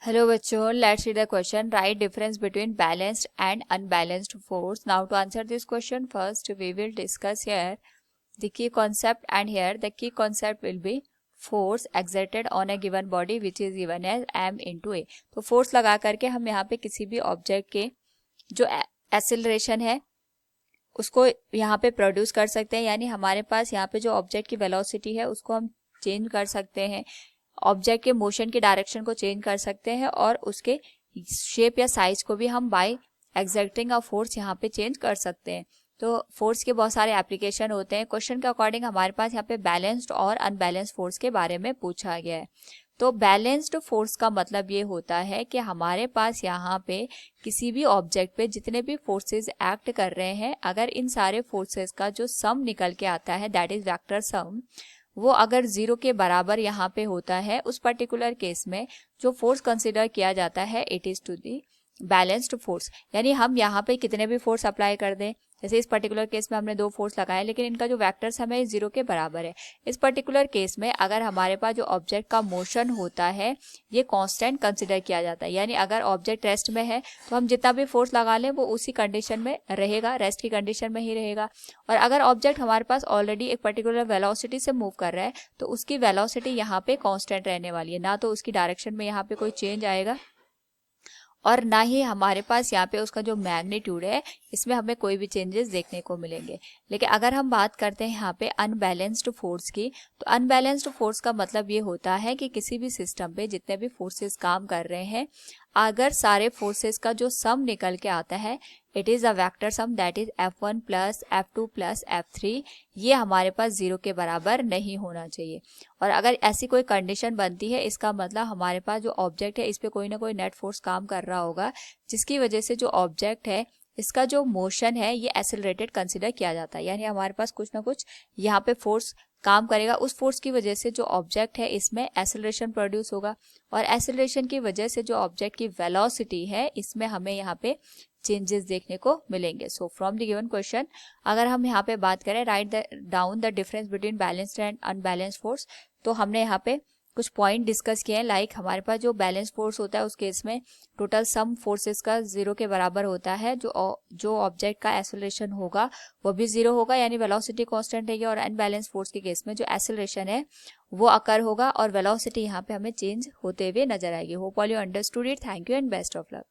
Hello बच्चों, let's read the question. Write difference between balanced and unbalanced force. Now to answer this question, first we will discuss here the key concept, and here the key concept will be force exerted on a given body which is given as m into a. तो force लगा करके हम यहाँ पे किसी भी object के जो acceleration है उसको यहाँ पे प्रोड्यूस कर सकते हैं, यानी हमारे पास यहाँ पे जो ऑब्जेक्ट की वेलोसिटी है उसको हम चेंज कर सकते हैं, ऑब्जेक्ट के मोशन की डायरेक्शन को चेंज कर सकते हैं और उसके शेप या साइज को भी हम बाय एक्सर्टिंग अ फोर्स यहाँ पे चेंज कर सकते हैं। तो फोर्स के बहुत सारे एप्लीकेशन होते हैं। क्वेश्चन के अकॉर्डिंग हमारे पास यहाँ पे बैलेंस्ड और अनबैलेंस्ड फोर्स के बारे में पूछा गया है। तो बैलेंस्ड फोर्स का मतलब ये होता है कि हमारे पास यहाँ पे किसी भी ऑब्जेक्ट पे जितने भी फोर्सेस एक्ट कर रहे हैं, अगर इन सारे फोर्सेस का जो सम निकल के आता है, दैट इज वेक्टर सम, वो अगर 0 के बराबर यहाँ पे होता है, उस पर्टिकुलर केस में जो फोर्स कंसिडर किया जाता है it is to the balanced force. यानी हम यहाँ पे कितने भी फोर्स अप्लाई कर दें, जैसे इस पर्टिकुलर केस में हमने 2 फोर्स लगाए लेकिन इनका जो वेक्टर सम है 0 के बराबर है। इस पर्टिकुलर केस में अगर हमारे पास जो ऑब्जेक्ट का मोशन होता है ये कांस्टेंट कंसिडर किया जाता है, यानी अगर ऑब्जेक्ट रेस्ट में है तो हम जितना भी फोर्स लगा लें वो उसी कंडीशन में रहेगा, रेस्ट की कंडीशन में ही रहेगा। और अगर ऑब्जेक्ट हमारे पास ऑलरेडी एक पर्टिकुलर वेलोसिटी से मूव कर रहा है तो उसकी वेलोसिटी यहाँ पे कांस्टेंट रहने वाली है, ना तो उसकी डायरेक्शन में यहाँ पे कोई चेंज आएगा और ना ही हमारे पास यहाँ पे उसका जो मैग्नीट्यूड है इसमें हमें कोई भी चेंजेस देखने को मिलेंगे। लेकिन अगर हम बात करते हैं यहाँ पे अनबैलेंस्ड फोर्स की, तो अनबैलेंस्ड फोर्स का मतलब ये होता है कि किसी भी सिस्टम पे जितने भी फोर्सेस काम कर रहे हैं, अगर सारे फोर्सेस का जो सम निकल के आता है it is a vector sum, that is F1 plus F2 plus F3, ये हमारे पास 0 के बराबर नहीं होना चाहिए। और अगर ऐसी कोई कंडीशन बनती है इसका मतलब हमारे पास जो ऑब्जेक्ट है इस पे कोई ना कोई नेट फोर्स काम कर रहा होगा, जिसकी वजह से जो ऑब्जेक्ट है इसका जो मोशन है ये एक्सेलरेटेड कंसिडर किया जाता है। यानी हमारे पास कुछ ना कुछ यहाँ पे फोर्स काम करेगा, उस फोर्स की वजह से जो ऑब्जेक्ट है इसमें एक्सेलरेशन प्रोड्यूस होगा और एक्सेलरेशन की वजह से जो ऑब्जेक्ट की वेलोसिटी है इसमें हमें यहाँ पे चेंजेस देखने को मिलेंगे। So from the given question अगर हम यहाँ पे बात करें write down the difference between balanced and unbalanced force, तो हमने यहाँ पे कुछ पॉइंट डिस्कस किए हैं। लाइक हमारे पास जो बैलेंस फोर्स होता है उस केस में टोटल सम फोर्सेस का 0 के बराबर होता है, जो ऑब्जेक्ट का एक्सेलरेशन होगा वो भी 0 होगा, यानी वेलोसिटी कांस्टेंट रहेगी। और अनबैलेंस फोर्स के केस में जो एक्सेलरेशन है वो अकर होगा और वेलोसिटी यहाँ पे हमें चेंज होते हुए नजर आएगी। Hope all you understood it. Thank you and best of luck.